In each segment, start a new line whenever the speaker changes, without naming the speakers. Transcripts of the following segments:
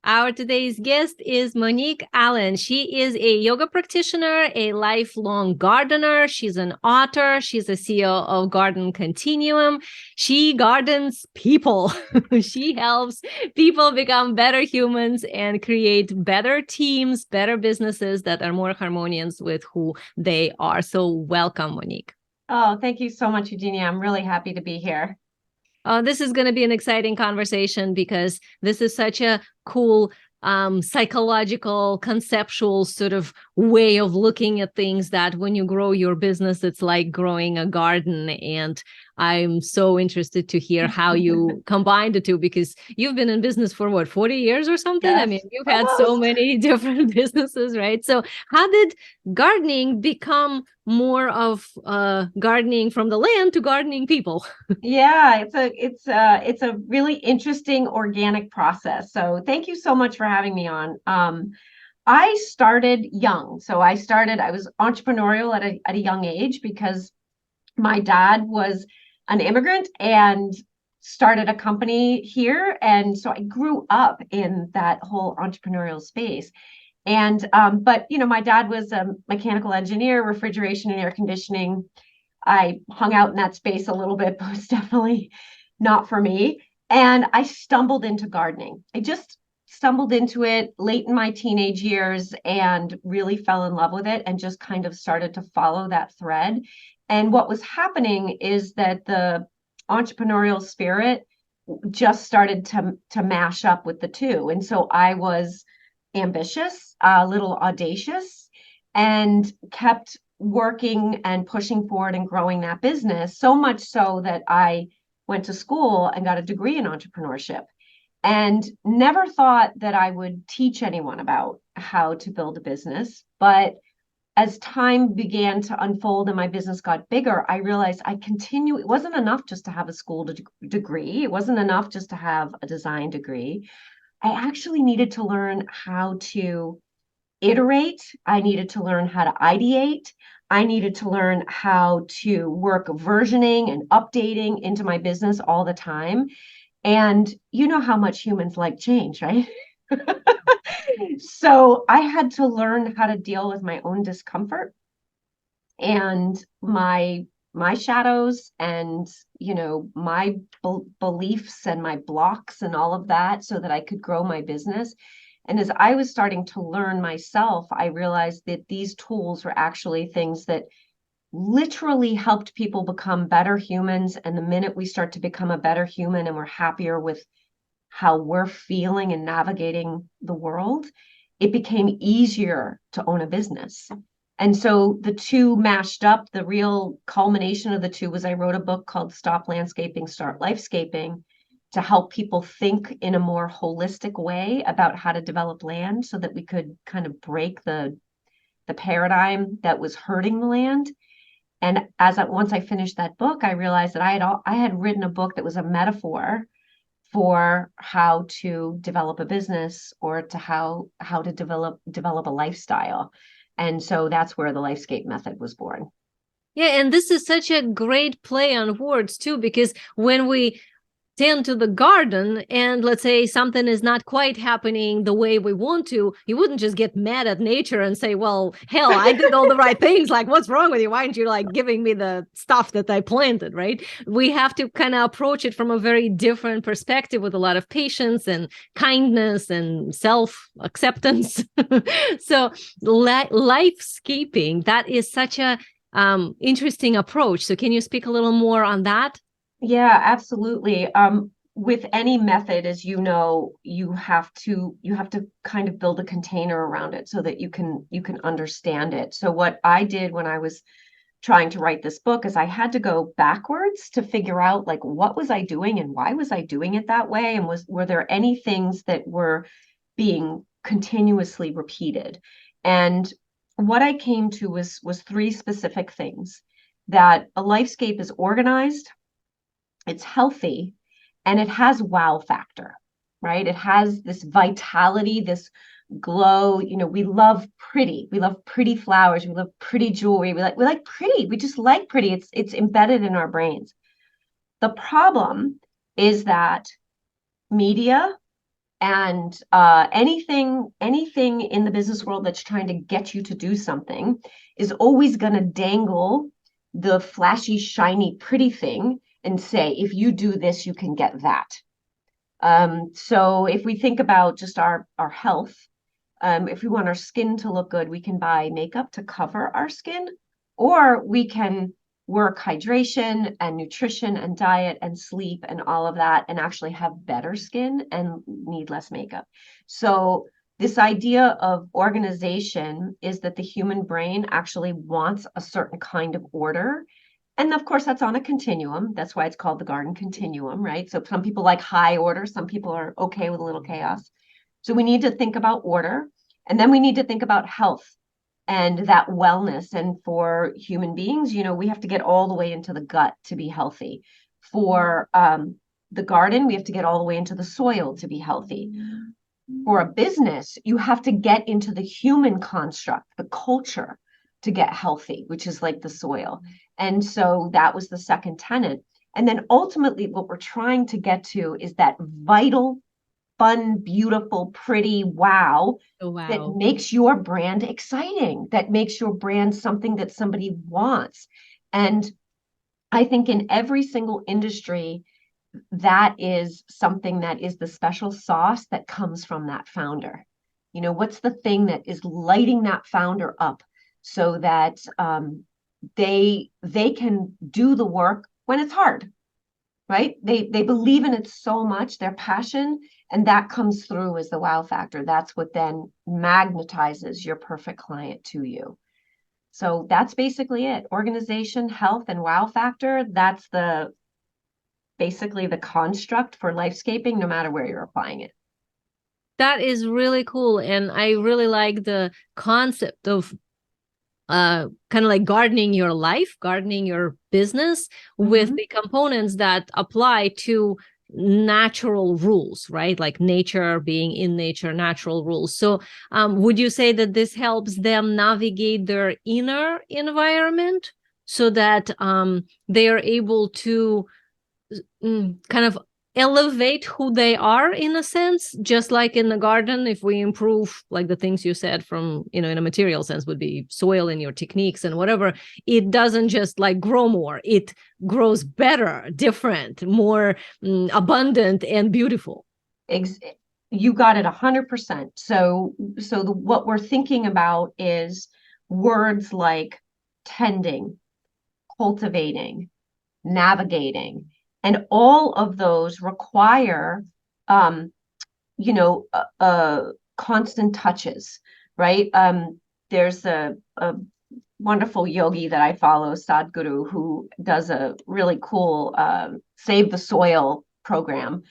Our today's guest is Monique Allen. She is a yoga practitioner, a lifelong gardener. She's an author. She's a CEO of Garden Continuum. She gardens people. She helps people become better humans and create better teams, better businesses that are more harmonious with who they are. So welcome, Monique.
Oh, thank you so much, Eugenia. I'm really happy to be here.
This is going to be an exciting conversation because this is such a cool psychological, conceptual sort of way of looking at things that when you grow your business, it's like growing a garden. And I'm so interested to hear how you combine the two, because you've been in business for what, 40 years or something?
Yes,
I mean, you've had so
almost.
many different businesses, right? So how did gardening become more of gardening from the land to gardening people?
Yeah, it's a really interesting organic process. So thank you so much for having me on. I started young. I was entrepreneurial at a young age because my dad was an immigrant and started a company here. And so I grew up in that whole entrepreneurial space. And but my dad was a mechanical engineer, refrigeration and air conditioning. I hung out in that space a little bit, but it was definitely not for me. And I stumbled into gardening. I just stumbled into it late in my teenage years and really fell in love with it and just kind of started to follow that thread. And what was happening is that the entrepreneurial spirit just started to mash up with the two. And so I was ambitious, a little audacious, and kept working and pushing forward and growing that business, so much so that I went to school and got a degree in entrepreneurship and never thought that I would teach anyone about how to build a business. But as time began to unfold and my business got bigger, I realized it wasn't enough just to have a school degree. It wasn't enough just to have a design degree. I actually needed to learn how to iterate. I needed to learn how to ideate. I needed to learn how to work versioning and updating into my business all the time. And you know how much humans like change, right? So I had to learn how to deal with my own discomfort and my shadows and my beliefs and my blocks and all of that so that I could grow my business. And as I was starting to learn myself, I realized that these tools were actually things that literally helped people become better humans. And the minute we start to become a better human and we're happier with how we're feeling and navigating the world, it became easier to own a business. And so the two mashed up. The real culmination of the two was I wrote a book called Stop Landscaping, Start Lifescaping, to help people think in a more holistic way about how to develop land so that we could kind of break the paradigm that was hurting the land. And once I finished that book, I realized that I had written a book that was a metaphor for how to develop a business or to how to develop a lifestyle. And so that's where the Lifescape Method was born.
Yeah, and this is such a great play on words too, because when we tend to the garden and let's say something is not quite happening the way we want to, you wouldn't just get mad at nature and say, well, hell, I did all the right things. Like, what's wrong with you? Why aren't you like giving me the stuff that I planted, right? We have to kind of approach it from a very different perspective with a lot of patience and kindness and self-acceptance. So lifescaping, that is such a interesting approach. So can you speak a little more on that?
Yeah, absolutely. With any method, as you know, you have to kind of build a container around it so that you can understand it. So what I did when I was trying to write this book is I had to go backwards to figure out like what was I doing and why was I doing it that way, and were there any things that were being continuously repeated. And what I came to was three specific things: that a lifescape is organized, it's healthy, and it has wow factor, right? It has this vitality, this glow. We love pretty. We love pretty flowers. We love pretty jewelry. We like pretty. We just like pretty. It's embedded in our brains. The problem is that media, And anything in the business world that's trying to get you to do something is always going to dangle the flashy, shiny, pretty thing and say, if you do this, you can get that. So if we think about just our health, if we want our skin to look good, we can buy makeup to cover our skin, or we can work hydration and nutrition and diet and sleep and all of that and actually have better skin and need less makeup. So this idea of organization is that the human brain actually wants a certain kind of order. And of course, that's on a continuum. That's why it's called the garden continuum, right? So some people like high order, some people are okay with a little chaos. So we need to think about order, and then we need to think about health and that wellness. And for human beings, we have to get all the way into the gut to be healthy. For the garden, we have to get all the way into the soil to be healthy. For a business, you have to get into the human construct, the culture, to get healthy, which is like the soil. And so that was the second tenet. And then ultimately, what we're trying to get to is that vital, fun, beautiful, pretty wow, that makes your brand exciting, that makes your brand something that somebody wants. And I think in every single industry, that is something that is the special sauce that comes from that founder. What's the thing that is lighting that founder up so that they can do the work when it's hard, right? They believe in it so much, their passion, and that comes through as the wow factor. That's what then magnetizes your perfect client to you. So that's basically it. Organization, health, and wow factor. That's basically the construct for lifescaping, no matter where you're applying it.
That is really cool. And I really like the concept of kind of like gardening your life, gardening your business with the components that apply to natural rules, right? Like nature, being in nature, natural rules. So would you say that this helps them navigate their inner environment so that they are able to kind of elevate who they are in a sense, just like in the garden? If we improve like the things you said from, in a material sense would be soil and your techniques and whatever, it doesn't just like grow more, it grows better, different, more abundant and beautiful.
You got it 100%. So what we're thinking about is words like tending, cultivating, navigating. And all of those require, constant touches, right? There's a wonderful yogi that I follow, Sadhguru, who does a really cool Save the Soil program,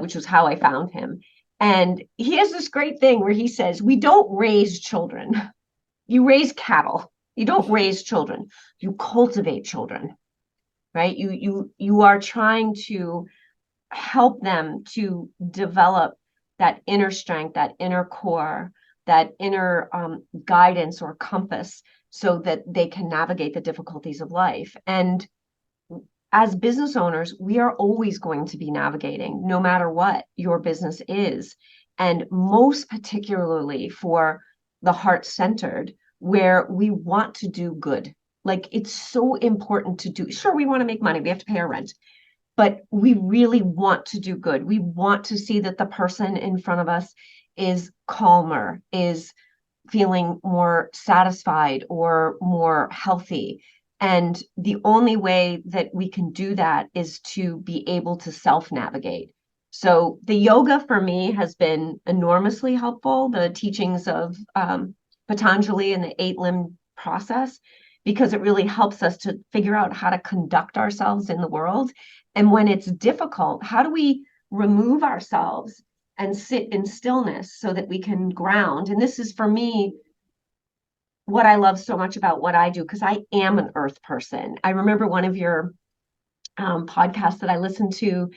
which was how I found him. And he has this great thing where he says, we don't raise children. You raise cattle. You don't raise children. You cultivate children. Right? You are trying to help them to develop that inner strength, that inner core, that inner guidance or compass so that they can navigate the difficulties of life. And as business owners, we are always going to be navigating no matter what your business is. And most particularly for the heart-centered, where we want to do good. Like it's so important to do. Sure, we want to make money. We have to pay our rent, but we really want to do good. We want to see that the person in front of us is calmer, is feeling more satisfied or more healthy. And the only way that we can do that is to be able to self-navigate. So the yoga for me has been enormously helpful, the teachings of Patanjali and the 8-limb process, because it really helps us to figure out how to conduct ourselves in the world. And when it's difficult, how do we remove ourselves and sit in stillness so that we can ground? And this is, for me, what I love so much about what I do, because I am an earth person. I remember one of your podcasts that I listened to,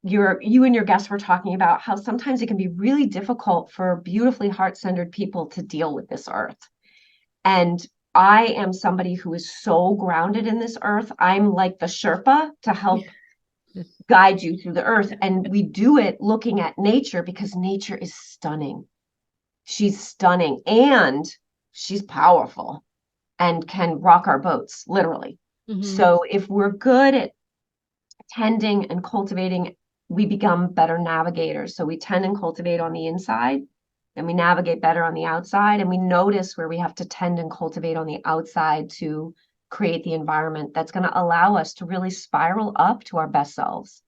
you and your guests were talking about how sometimes it can be really difficult for beautifully heart-centered people to deal with this earth. And I am somebody who is so grounded in this earth. I'm like the Sherpa to help guide you through the earth. And we do it looking at nature because nature is stunning. She's stunning and she's powerful and can rock our boats, literally.
Mm-hmm.
So if we're good at tending and cultivating, we become better navigators. So we tend and cultivate on the inside, and we navigate better on the outside, and we notice where we have to tend and cultivate on the outside to create the environment that's going to allow us to really spiral up to our best selves.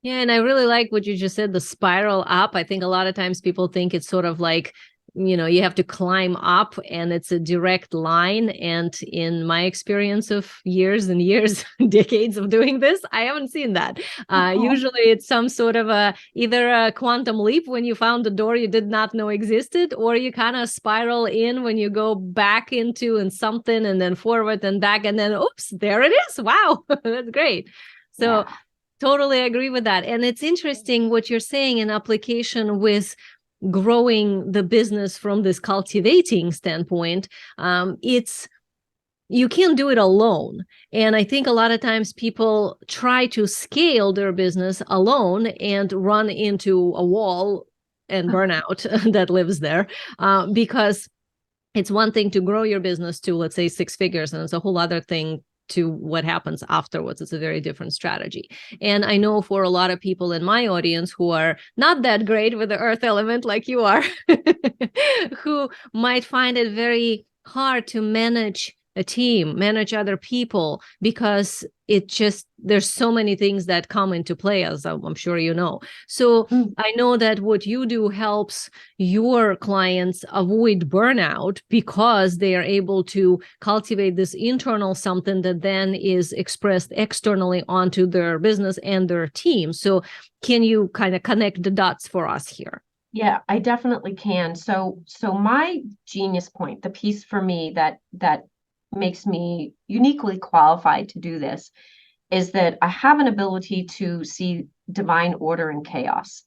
Yeah, and I really like what you just said, the spiral up. I think a lot of times people think it's sort of like, you have to climb up and it's a direct line. And in my experience of years and years, decades of doing this, I haven't seen that. Usually it's some sort of either a quantum leap when you found a door you did not know existed, or you kind of spiral in when you go back into and something and then forward and back and then, oops, there it is. Wow, that's great. So
Yeah.
totally agree with that. And it's interesting what you're saying in application with growing the business from this cultivating standpoint. You can't do it alone. And I think a lot of times people try to scale their business alone and run into a wall and burnout that lives there, because it's one thing to grow your business to, let's say, 6 figures, and it's a whole other thing to what happens afterwards. It's a very different strategy. And I know for a lot of people in my audience who are not that great with the earth element like you are, who might find it very hard to manage a team, manage other people, because there's so many things that come into play, as I'm sure you know. So I know that what you do helps your clients avoid burnout because they are able to cultivate this internal something that then is expressed externally onto their business and their team. So can you kind of connect the dots for us here?
Yeah, I definitely can. So my genius point, the piece for me that makes me uniquely qualified to do this, is that I have an ability to see divine order in chaos.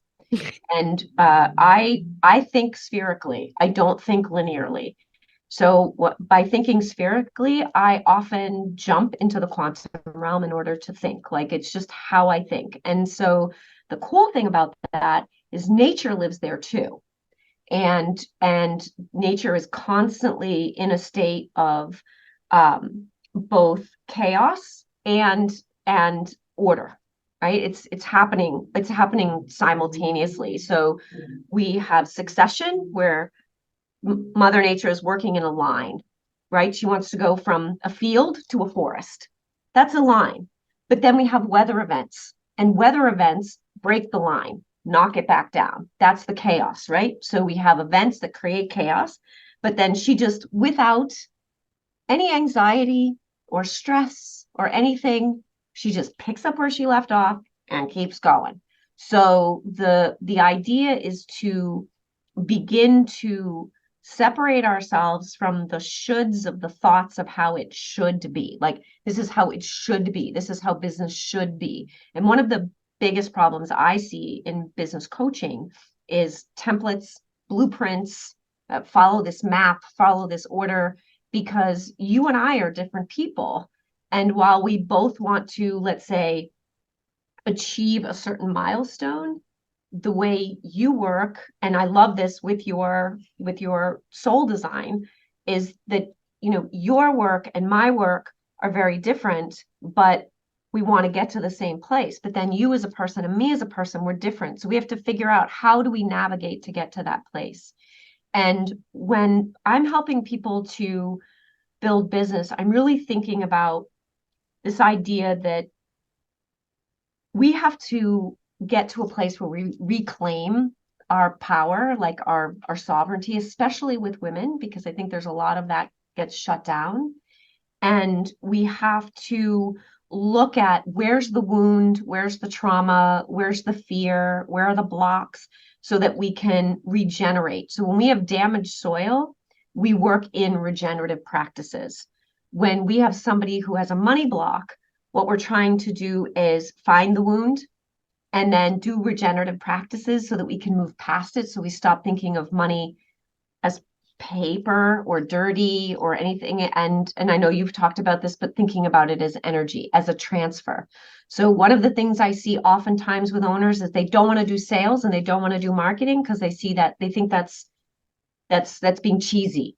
And I think spherically. I don't think linearly. So by thinking spherically, I often jump into the quantum realm in order to think. Like it's just how I think. And so the cool thing about that is nature lives there too. And nature is constantly in a state of both chaos and order, right? It's happening simultaneously. So we have succession where Mother Nature is working in a line, right? She wants to go from a field to a forest. That's a line. But then we have weather events, and weather events break the line, knock it back down. That's the chaos, right? So we have events that create chaos, but then she just, without any anxiety or stress or anything, she just picks up where she left off and keeps going. So the idea is to begin to separate ourselves from the shoulds of the thoughts of how it should be. Like, this is how it should be. This is how business should be. And one of the biggest problems I see in business coaching is templates, blueprints, follow this map, follow this order, because you and I are different people. And while we both want to, let's say, achieve a certain milestone, the way you work, and I love this with your soul design, is that your work and my work are very different, but we want to get to the same place. But then you as a person and me as a person, we're different. So we have to figure out, how do we navigate to get to that place? And when I'm helping people to build business, I'm really thinking about this idea that we have to get to a place where we reclaim our power, like our sovereignty, especially with women, because I think there's a lot of that gets shut down. And we have to look at, where's the wound, where's the trauma, where's the fear, where are the blocks, so that we can regenerate. So when we have damaged soil, we work in regenerative practices. When we have somebody who has a money block, what we're trying to do is find the wound and then do regenerative practices so that we can move past it. So we stop thinking of money as paper or dirty or anything. And I know you've talked about this, but thinking about it as energy, as a transfer. So one of the things I see oftentimes with owners is they don't want to do sales and they don't want to do marketing because they see that they think that's being cheesy.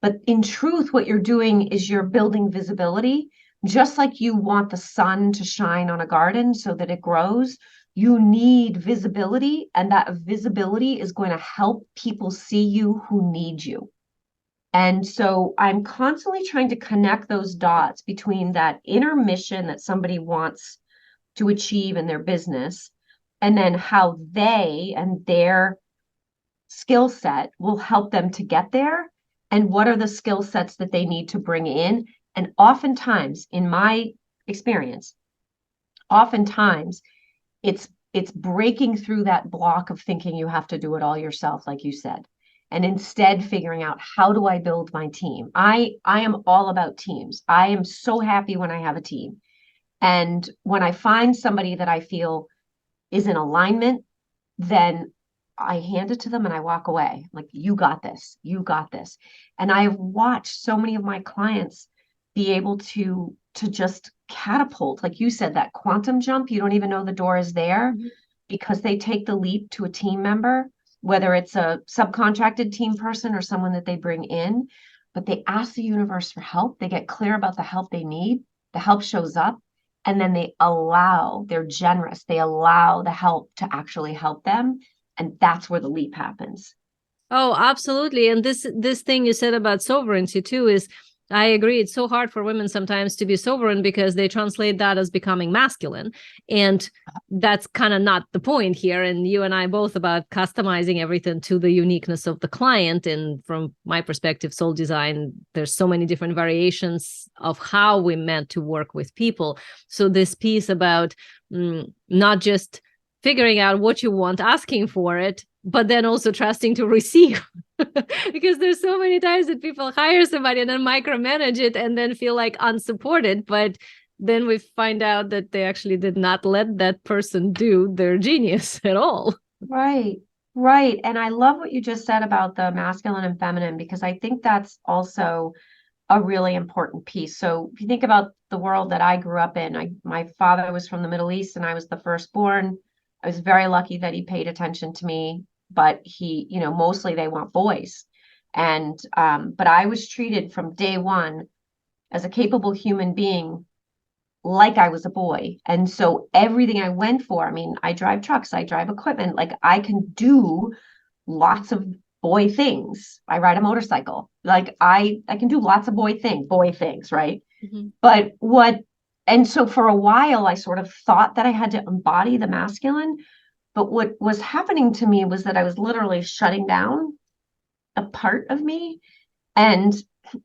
But in truth, what you're doing is you're building visibility. Just like you want the sun to shine on a garden so that it grows, you need visibility, and that visibility is going to help people see you who need you. And so I'm constantly trying to connect those dots between that inner mission that somebody wants to achieve in their business, and then how they and their skill set will help them to get there, and what are the skill sets that they need to bring in. And oftentimes, in my experience, oftentimes it's breaking through that block of thinking you have to do it all yourself, like you said, and instead figuring out, how do I build my team? I am all about teams. I am so happy when I have a team. And when I find somebody that I feel is in alignment, then I hand it to them and I walk away. Like, you got this, you got this. And I've watched so many of my clients be able to just catapult, like you said, that quantum jump. You don't even know the door is there because they take the leap to a team member, whether it's a subcontracted team person or someone that they bring in, but they ask the universe for help. They get clear about the help they need. The help shows up, and then they're generous. They allow the help to actually help them. And that's where the leap happens.
Oh, absolutely. And this thing you said about sovereignty too is, I agree. It's so hard for women sometimes to be sovereign because they translate that as becoming masculine. And that's kind of not the point here. And you and I both about customizing everything to the uniqueness of the client. And from my perspective, soul design, there's so many different variations of how we meant to work with people. So this piece about not just figuring out what you want, asking for it, but then also trusting to receive. Because there's so many times that people hire somebody and then micromanage it and then feel like unsupported. But then we find out that they actually did not let that person do their genius at all.
Right, right. And I love what you just said about the masculine and feminine, because I think that's also a really important piece. So if you think about the world that I grew up in, my father was from the Middle East and I was the firstborn. I was very lucky that he paid attention to me, but he, mostly they want boys. And, but I was treated from day one as a capable human being, like I was a boy. And so everything I went for, I mean, I drive trucks, I drive equipment, like I can do lots of boy things. I ride a motorcycle. Like I can do lots of boy things, right? Mm-hmm. And so for a while, I sort of thought that I had to embody the masculine. But what was happening to me was that I was literally shutting down a part of me. And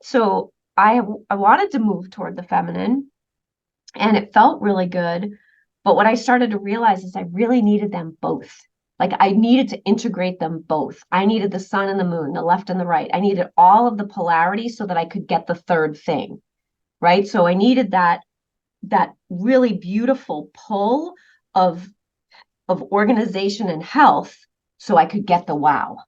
so I wanted to move toward the feminine, and it felt really good. But what I started to realize is I really needed them both. Like I needed to integrate them both. I needed the sun and the moon, the left and the right. I needed all of the polarity so that I could get the third thing, right? So I needed that really beautiful pull of organization and health so I could get the wow.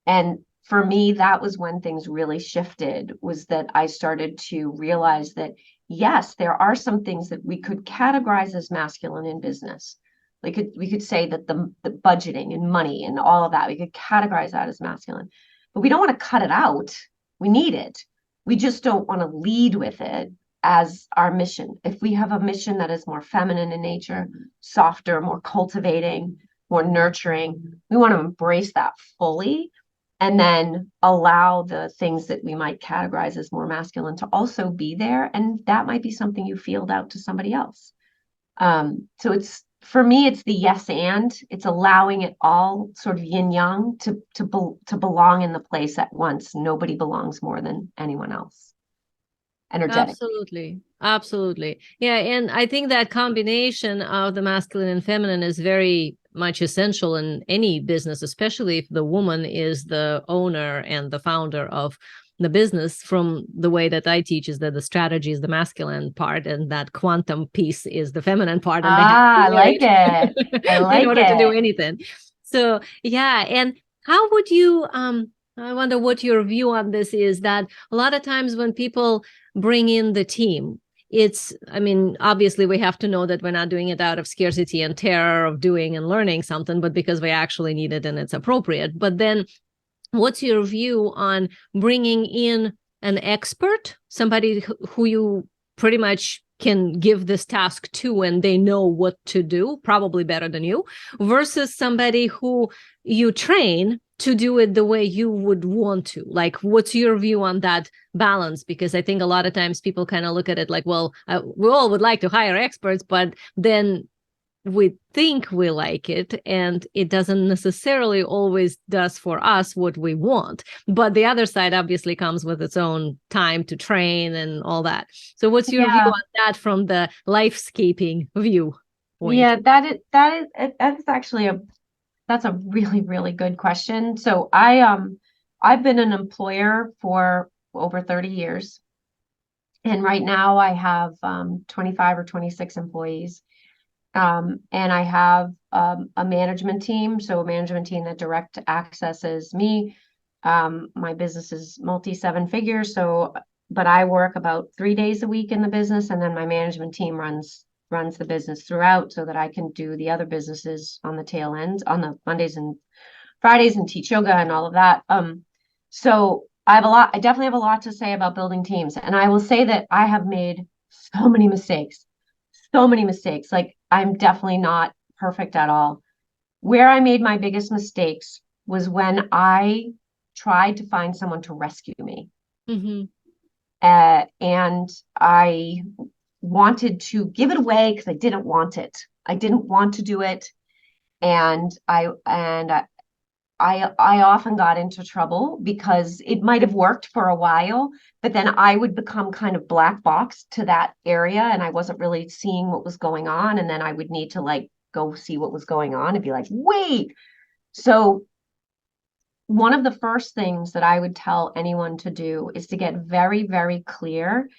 And for me, that was when things really shifted, was that I started to realize that, yes, there are some things that we could categorize as masculine in business. We could say that the budgeting and money and all of that, we could categorize that as masculine, but we don't want to cut it out. We need it. We just don't want to lead with it as our mission. If we have a mission that is more feminine in nature, softer, more cultivating, more nurturing, we want to embrace that fully, and then allow the things that we might categorize as more masculine to also be there. And that might be something you field out to somebody else. So for me, it's the yes and. It's allowing it all, sort of yin yang, to belong in the place at once. Nobody belongs more than anyone else. Energetic.
Absolutely. Yeah. And I think that combination of the masculine and feminine is very much essential in any business, especially if the woman is the owner and the founder of the business. From the way that I teach is that the strategy is the masculine part and that quantum piece is the feminine part. And
I like it. I like
in order to do anything. So, yeah. And how would you I wonder what your view on this is, that a lot of times when people bring in the team, I mean, obviously we have to know that we're not doing it out of scarcity and terror of doing and learning something, but because we actually need it and it's appropriate. But then what's your view on bringing in an expert, somebody who you pretty much can give this task to and they know what to do, probably better than you, versus somebody who you train to do it the way you would want to? Like, what's your view on that balance? Because I think a lot of times people kind of look at it like, well, we all would like to hire experts, but then we think we like it and it doesn't necessarily always does for us what we want. But the other side obviously comes with its own time to train and all that. So what's your view on that from the lifescaping viewpoint?
Yeah, that's actually that's a really, really good question. So I've been an employer for over 30 years. And right now I have 25 or 26 employees. And I have a management team. So a management team that direct accesses me. My business is multi-seven figures. So, but I work about 3 days a week in the business, and then my management team runs the business throughout so that I can do the other businesses on the tail ends on the Mondays and Fridays and teach yoga and all of that. So I definitely have a lot to say about building teams. And I will say that I have made so many mistakes. Like, I'm definitely not perfect at all. Where I made my biggest mistakes was when I tried to find someone to rescue me.
Mm-hmm.
And I wanted to give it away because I didn't want it. I didn't want to do it. And I often got into trouble because it might have worked for a while, but then I would become kind of black box to that area and I wasn't really seeing what was going on. And then I would need to like go see what was going on and be like, wait. So one of the first things that I would tell anyone to do is to get very, very clear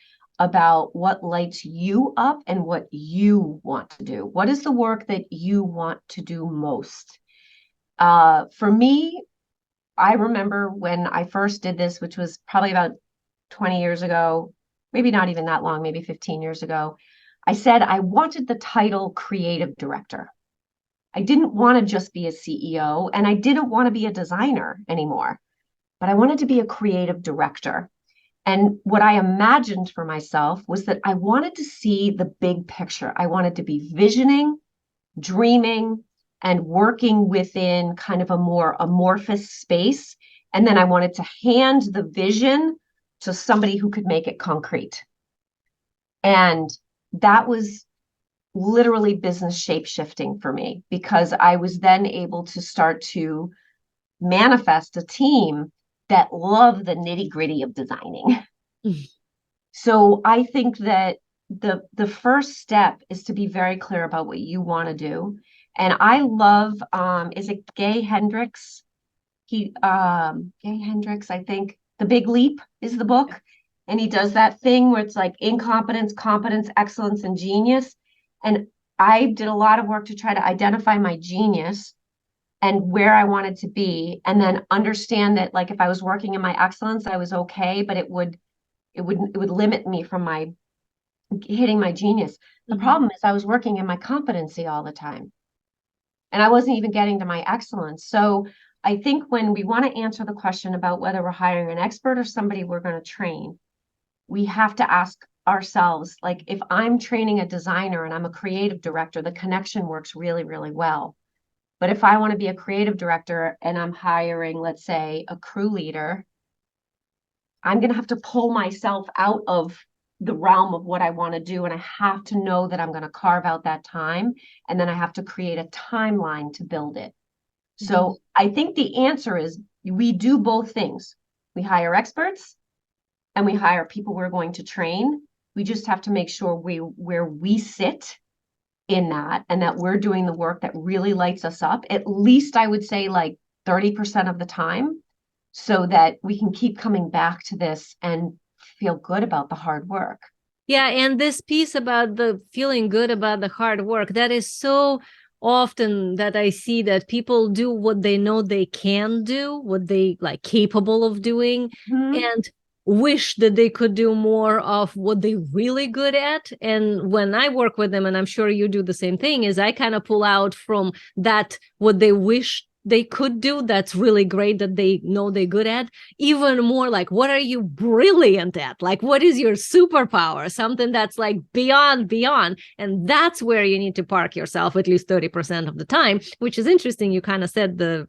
about what lights you up and what you want to do. What is the work that you want to do most? For me, I remember when I first did this, which was probably about 20 years ago, maybe not even that long, maybe 15 years ago, I said I wanted the title creative director. I didn't want to just be a CEO and I didn't want to be a designer anymore, but I wanted to be a creative director. And what I imagined for myself was that I wanted to see the big picture. I wanted to be visioning, dreaming, and working within kind of a more amorphous space. And then I wanted to hand the vision to somebody who could make it concrete. And that was literally business shape shifting for me because I was then able to start to manifest a team that loved the nitty gritty of designing. So I think that the first step is to be very clear about what you want to do. And I love, is it Gay Hendricks? Gay Hendricks, I think. The Big Leap is the book. And he does that thing where it's like incompetence, competence, excellence, and genius. And I did a lot of work to try to identify my genius and where I wanted to be, and then understand that like if I was working in my excellence, I was okay, but it would limit me from my hitting my genius. The problem is I was working in my competency all the time. And I wasn't even getting to my excellence. So I think when we want to answer the question about whether we're hiring an expert or somebody we're going to train, we have to ask ourselves, like, if I'm training a designer and I'm a creative director, the connection works really, really well. But if I want to be a creative director and I'm hiring, let's say, a crew leader, I'm going to have to pull myself out of the realm of what I want to do. And I have to know that I'm going to carve out that time. And then I have to create a timeline to build it. So I think the answer is we do both things. We hire experts and we hire people we're going to train. We just have to make sure where we sit in that and that we're doing the work that really lights us up. At least I would say like 30% of the time, so that we can keep coming back to this and feel good about the hard work.
Yeah. And this piece about the feeling good about the hard work, that is so often that I see that people do what they know they can do, what they like capable of doing, and wish that they could do more of what they're really good at. And when I work with them, and I'm sure you do the same thing, is I kind of pull out from that what they wish they could do that's really great that they know they're good at, even more like, what are you brilliant at? Like, what is your superpower? Something that's like beyond. And that's where you need to park yourself at least 30% of the time, which is interesting. You kind of said the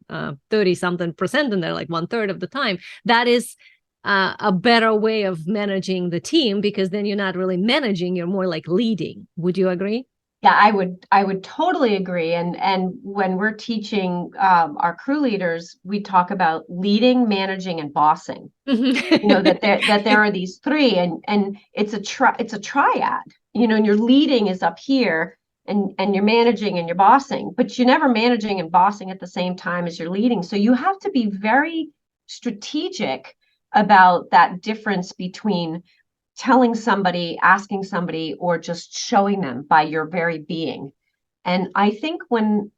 30 something percent in there, like 1/3 of the time. That is a better way of managing the team, because then you're not really managing, you're more like leading. Would you agree?
Yeah, I would totally agree. And when we're teaching our crew leaders, we talk about leading, managing, and bossing. That there are these three, and it's a triad. And your leading is up here, and you're managing and you're bossing, but you're never managing and bossing at the same time as you're leading. So you have to be very strategic about that difference between telling somebody, asking somebody, or just showing them by your very being. And I think when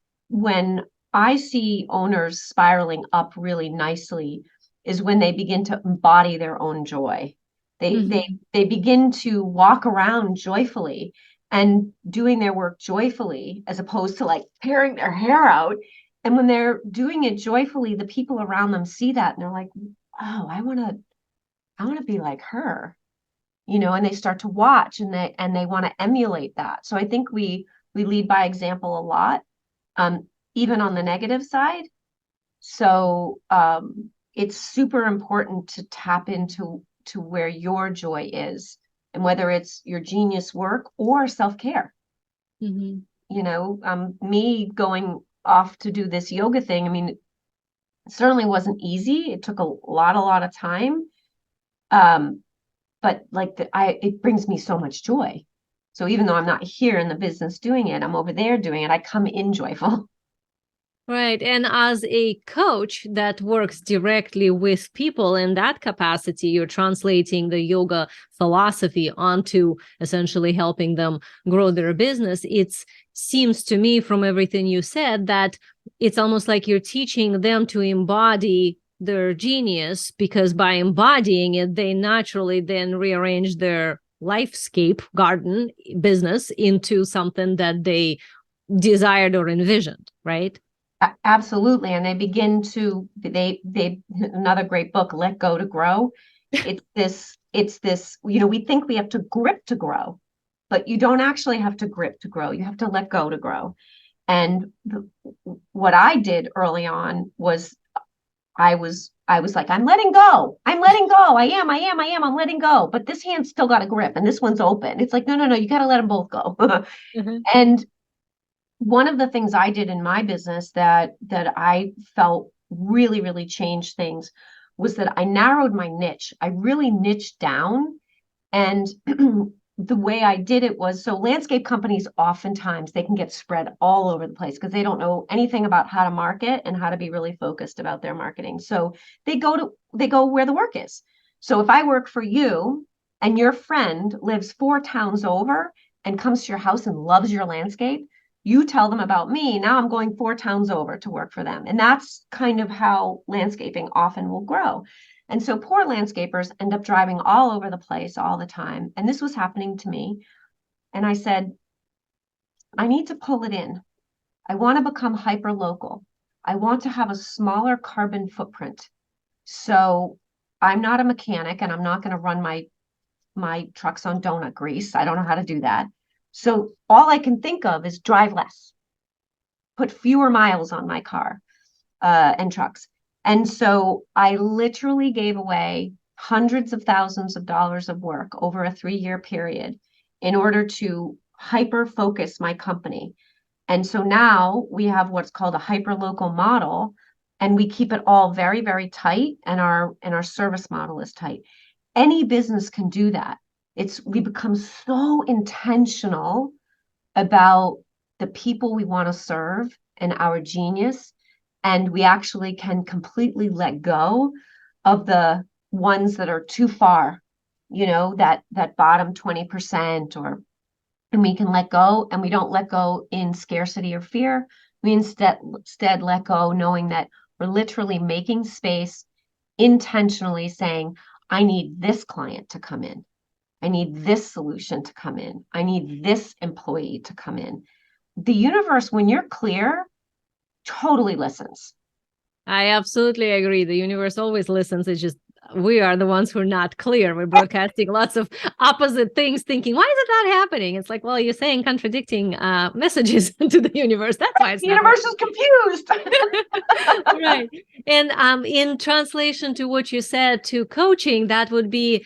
I see owners spiraling up really nicely is when they begin to embody their own joy. They begin to walk around joyfully and doing their work joyfully, as opposed to like tearing their hair out. And when they're doing it joyfully, the people around them see that and they're like, oh, I want to be like her. And they start to watch and they want to emulate that. So I think we lead by example a lot, even on the negative side. So it's super important to tap into where your joy is, and whether it's your genius work or self-care. Me going off to do this yoga thing, I mean, it certainly wasn't easy. It took a lot of time. But it brings me so much joy. So even though I'm not here in the business doing it, I'm over there doing it, I come in joyful.
Right. And as a coach that works directly with people in that capacity, you're translating the yoga philosophy onto essentially helping them grow their business. It seems to me from everything you said that it's almost like you're teaching them to embody their genius, because by embodying it, they naturally then rearrange their lifescape garden business into something that they desired or envisioned, right?
Absolutely. And they begin to, they another great book, Let Go to Grow. It's this, we think we have to grip to grow, but you don't actually have to grip to grow. You have to let go to grow. And what I did early on was I was like, I'm letting go. I'm letting go. But this hand's still got a grip and this one's open. It's like, no, you got to let them both go. And one of the things I did in my business that I felt really, really changed things was that I narrowed my niche. I really niched down. And the way I did it was, so landscape companies, oftentimes they can get spread all over the place because they don't know anything about how to market and how to be really focused about their marketing. So they go where the work is. So if I work for you and your friend lives 4 towns over and comes to your house and loves your landscape, you tell them about me. Now I'm going 4 towns over to work for them. And that's kind of how landscaping often will grow. And so poor landscapers end up driving all over the place all the time. And this was happening to me. And I said, I need to pull it in. I want to become hyper local. I want to have a smaller carbon footprint. So I'm not a mechanic and I'm not going to run my trucks on donut grease. I don't know how to do that. So all I can think of is drive less, put fewer miles on my car and trucks. And so I literally gave away hundreds of thousands of dollars of work over a 3-year period in order to hyper focus my company. And so now we have what's called a hyper local model, and we keep it all very, very tight. And our service model is tight. Any business can do that. We become so intentional about the people we want to serve and our genius. And we actually can completely let go of the ones that are too far, that bottom 20% or and we can let go, and we don't let go in scarcity or fear. We instead let go knowing that we're literally making space, intentionally saying, I need this client to come in. I need this solution to come in. I need this employee to come in. The universe, when you're clear, totally listens.
I absolutely agree. The universe always listens. It's just we are the ones who are not clear. We're broadcasting lots of opposite things, thinking, why is it not happening? It's like, well, you're saying contradicting messages to the universe. That's why it's
the universe is confused.
Right. And in translation to what you said to coaching, that would be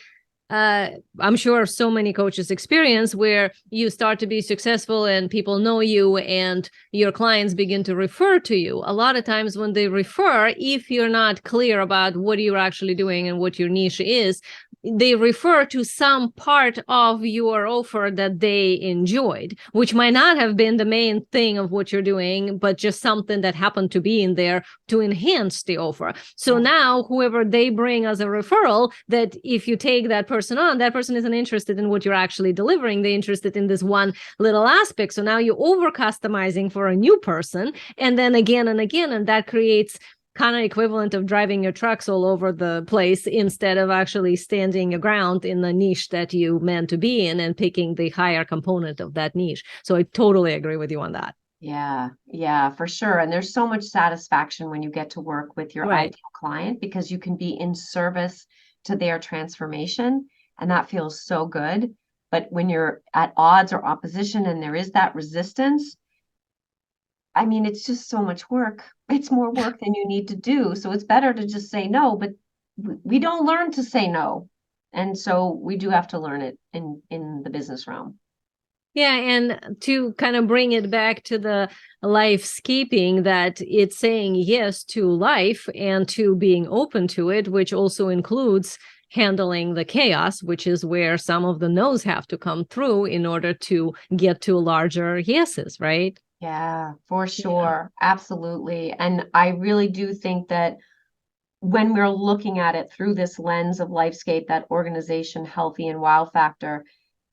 I'm sure so many coaches experience where you start to be successful and people know you and your clients begin to refer to you. A lot of times when they refer, if you're not clear about what you're actually doing and what your niche is, they refer to some part of your offer that they enjoyed, which might not have been the main thing of what you're doing, but just something that happened to be in there to enhance the offer. So now whoever they bring as a referral, that if you take that person on, that person isn't interested in what you're actually delivering. They're interested in this one little aspect. So now you're over customizing for a new person, and then again and again, and that creates kind of equivalent of driving your trucks all over the place instead of actually standing your ground in the niche that you meant to be in and picking the higher component of that niche. So I totally agree with you on that.
Yeah, for sure. And there's so much satisfaction when you get to work with your ideal client, because you can be in service to their transformation, and that feels so good. But when you're at odds or opposition and there is that resistance, I mean, it's just so much work. It's more work than you need to do. So it's better to just say no, but we don't learn to say no. And so we do have to learn it in the business realm.
Yeah, and to kind of bring it back to the lifescaping, that it's saying yes to life and to being open to it, which also includes handling the chaos, which is where some of the no's have to come through in order to get to larger yeses, right?
Yeah, for sure. Yeah. Absolutely. And I really do think that when we're looking at it through this lens of Lifescape, that organization, healthy and wow factor,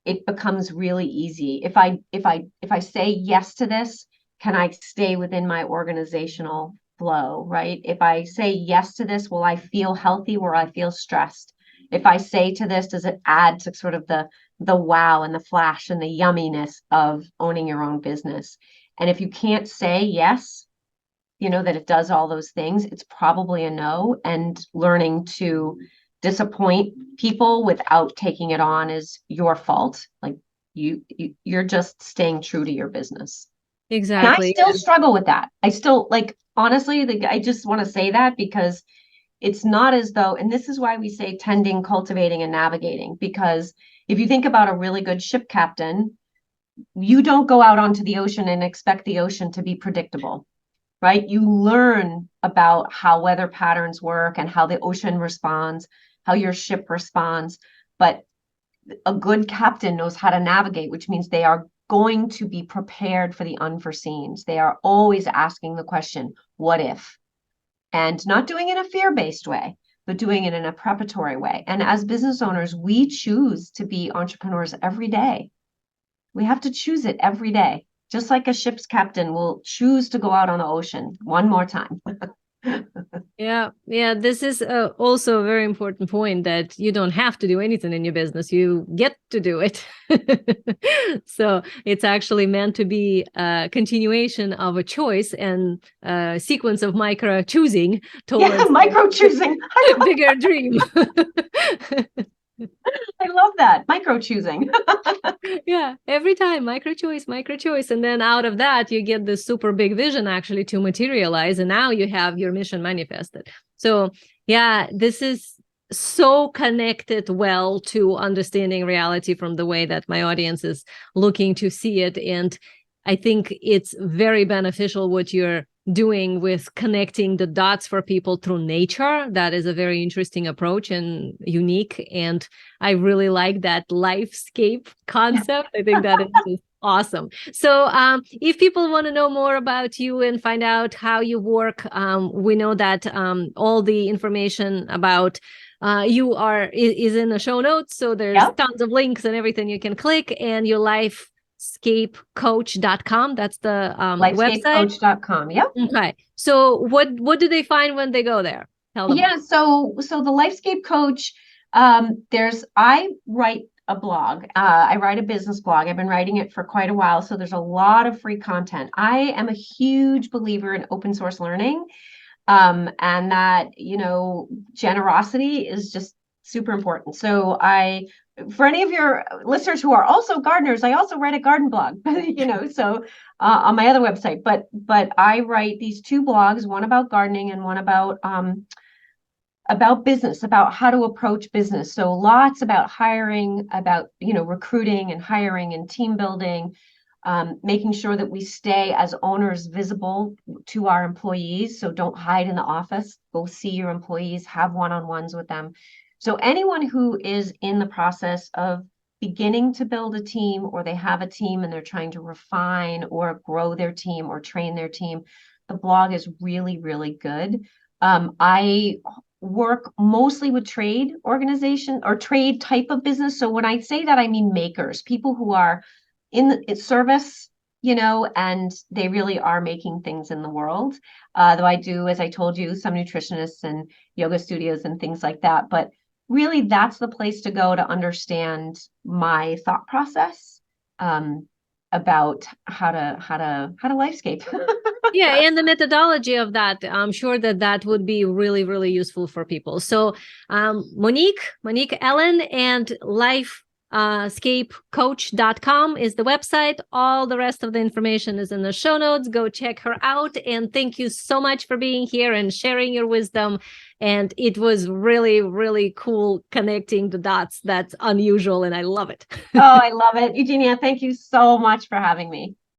it becomes really easy. If I say yes to this, can I stay within my organizational flow, right? If I say yes to this, will I feel healthy or I feel stressed? If I say to this, does it add to sort of the wow and the flash and the yumminess of owning your own business? And if you can't say yes, that it does all those things, it's probably a no. And learning to disappoint people without taking it on as your fault. Like you're just staying true to your business.
Exactly.
And I still struggle with that. I still, like, honestly, I just want to say that because it's not as though, and this is why we say tending, cultivating, and navigating, because if you think about a really good ship captain, you don't go out onto the ocean and expect the ocean to be predictable, right? You learn about how weather patterns work and how the ocean responds, how your ship responds. But a good captain knows how to navigate, which means they are going to be prepared for the unforeseens. They are always asking the question, what if? And not doing it in a fear-based way, but doing it in a preparatory way. And as business owners, we choose to be entrepreneurs every day. We have to choose it every day. Just like a ship's captain will choose to go out on the ocean one more time.
Yeah. This is also a very important point, that you don't have to do anything in your business. You get to do it. So it's actually meant to be a continuation of a choice and a sequence of micro choosing towards
micro choosing.
bigger dream.
I love that. Micro choosing.
Yeah, every time micro choice. And then out of that, you get this super big vision actually to materialize. And now you have your mission manifested. So yeah, this is so connected well to understanding reality from the way that my audience is looking to see it. And I think it's very beneficial what you're doing with connecting the dots for people through nature. That is a very interesting approach and unique. And I really like that lifescape concept. I think that is just awesome. So if people want to know more about you and find out how you work, we know that all the information about you is in the show notes. So there's tons of links and everything you can click, and your Lifescape lifescapecoach.com. That's the website.
Lifescapecoach.com. Yep.
Okay. So what do they find when they go there? Tell them.
Yeah, so the Lifescape Coach, I write a blog. I write a business blog. I've been writing it for quite a while, so there's a lot of free content. I am a huge believer in open source learning, and that, generosity is just super important. So for any of your listeners who are also gardeners, I also write a garden blog, so on my other website. But I write these two blogs, one about gardening and one about business, about how to approach business. So lots about hiring, about, recruiting and hiring and team building, making sure that we stay as owners visible to our employees. So don't hide in the office, go see your employees, have one-on-ones with them. So anyone who is in the process of beginning to build a team, or they have a team and they're trying to refine or grow their team or train their team, the blog is really, really good. I work mostly with trade organization or trade type of business. So when I say that, I mean makers, people who are in the service, and they really are making things in the world. Though I do, as I told you, some nutritionists and yoga studios and things like that. But really, that's the place to go to understand my thought process about how to lifescape.
Yeah, and the methodology of that, I'm sure that would be really, really useful for people. So Monique Allen, and lifescapecoach.com is the website. All the rest of the information is in the show notes. Go check her out. And thank you so much for being here and sharing your wisdom. And it was really, really cool connecting the dots. That's unusual, and I love it.
Oh, I love it. Eugenia, thank you so much for having me.